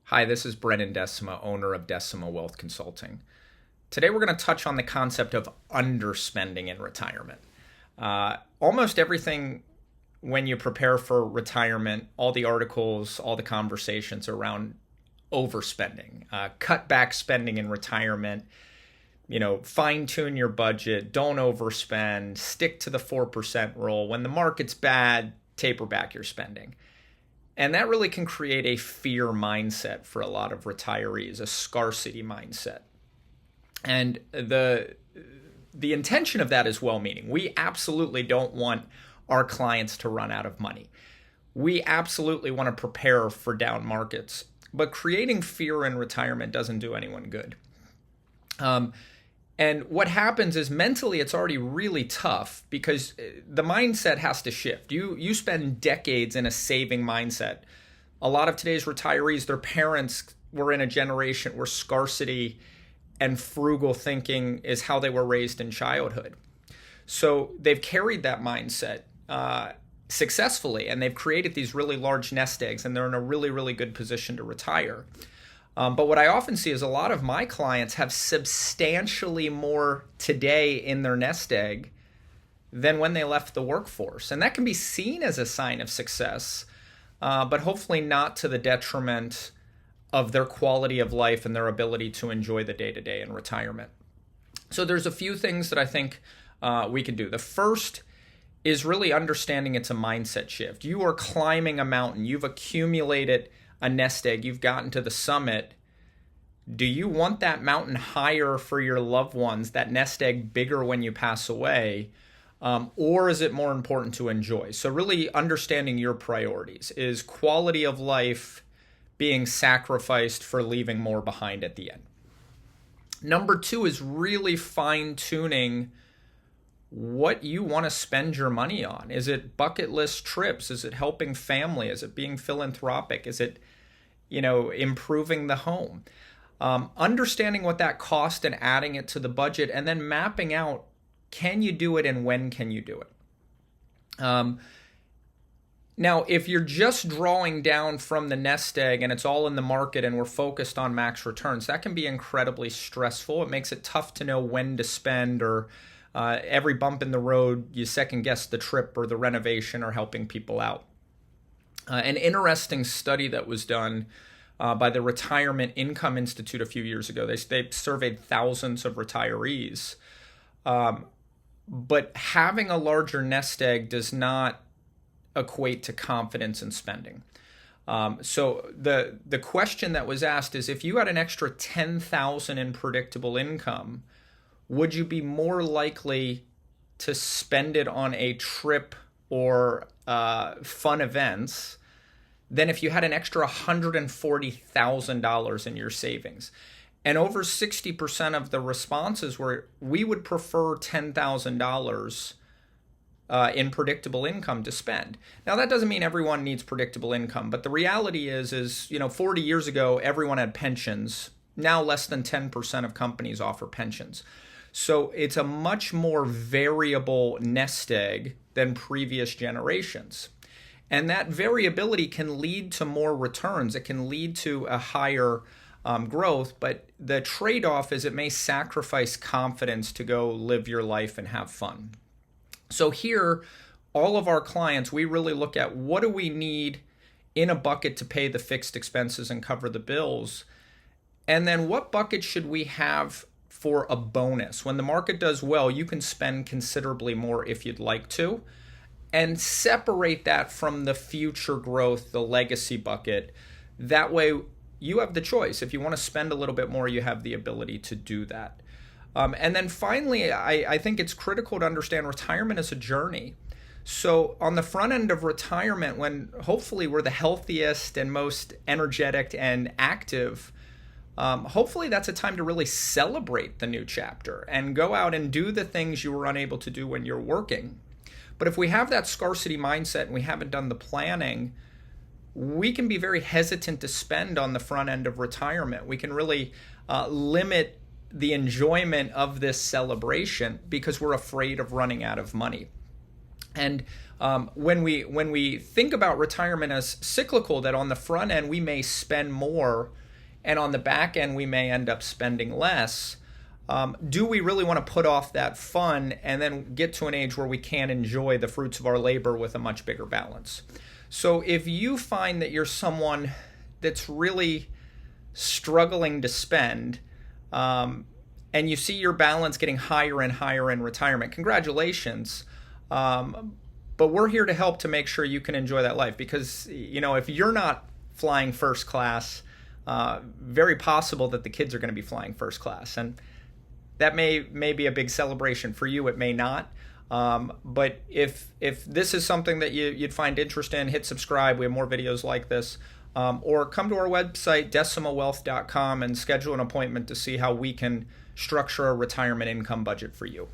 Hi, this is Brennan Decima, owner of Decima Wealth Consulting. Today we're going to touch on the concept of underspending in retirement. Almost everything when you prepare for retirement, all the articles, all the conversations around overspending, cut back spending in retirement, fine tune your budget, don't overspend, stick to the 4% rule. When the market's bad, taper back your spending. And that really can create a fear mindset for a lot of retirees, a scarcity mindset. And the intention of that is well-meaning. We absolutely don't want our clients to run out of money. We absolutely want to prepare for down markets. But creating fear in retirement doesn't do anyone good. And what happens is mentally it's already really tough because the mindset has to shift. You spend decades in a saving mindset. A lot of today's retirees, their parents were in a generation where scarcity and frugal thinking is how they were raised in childhood. So they've carried that mindset successfully, and they've created these really large nest eggs, and they're in a really, really good position to retire. But what I often see is a lot of my clients have substantially more today in their nest egg than when they left the workforce. And that can be seen as a sign of success, but hopefully not to the detriment of their quality of life and their ability to enjoy the day-to-day in retirement. So there's a few things that I think we can do. The first is really understanding it's a mindset shift. You are climbing a mountain. You've accumulated a nest egg, you've gotten to the summit. Do you want that mountain higher for your loved ones, that nest egg bigger when you pass away, or is it more important to enjoy? So really understanding your priorities. Is quality of life being sacrificed for leaving more behind at the end? Number two is really fine-tuning what you want to spend your money on. Is it bucket list trips? Is it helping family? Is it being philanthropic? Is it, improving the home? Understanding what that cost and adding it to the budget, and then mapping out, can you do it and when can you do it? Now, if you're just drawing down from the nest egg and it's all in the market and we're focused on max returns, that can be incredibly stressful. It makes it tough to know when to spend, or every bump in the road, you second guess the trip or the renovation or helping people out. An interesting study that was done by the Retirement Income Institute a few years ago, they surveyed thousands of retirees. But having a larger nest egg does not equate to confidence in spending. So the question that was asked is, if you had an extra $10,000 in predictable income, would you be more likely to spend it on a trip or fun events than if you had an extra $140,000 in your savings? And over 60% of the responses were, we would prefer $10,000 in predictable income to spend. Now, that doesn't mean everyone needs predictable income, but the reality is 40 years ago, everyone had pensions. Now less than 10% of companies offer pensions. So it's a much more variable nest egg than previous generations. And that variability can lead to more returns. It can lead to a higher growth, but the trade-off is it may sacrifice confidence to go live your life and have fun. So here, all of our clients, we really look at what do we need in a bucket to pay the fixed expenses and cover the bills, and then what bucket should we have for a bonus? When the market does well, you can spend considerably more if you'd like to, and separate that from the future growth, the legacy bucket. That way you have the choice. If you want to spend a little bit more, you have the ability to do that. And then finally, I think it's critical to understand retirement is a journey. So on the front end of retirement, when hopefully we're the healthiest and most energetic and active, hopefully that's a time to really celebrate the new chapter and go out and do the things you were unable to do when you're working. But if we have that scarcity mindset and we haven't done the planning, we can be very hesitant to spend on the front end of retirement. We can really limit the enjoyment of this celebration because we're afraid of running out of money. And When we think about retirement as cyclical, that on the front end we may spend more, and on the back end we may end up spending less. Do we really want to put off that fun and then get to an age where we can enjoy the fruits of our labor with a much bigger balance? So if you find that you're someone that's really struggling to spend, and you see your balance getting higher and higher in retirement, congratulations. But we're here to help to make sure you can enjoy that life, because if you're not flying first class, very possible that the kids are going to be flying first class, and that may be a big celebration for you. It may not. But if this is something that you'd find interest in, hit subscribe. We have more videos like this. Or come to our website, decimawealth.com, and schedule an appointment to see how we can structure a retirement income budget for you.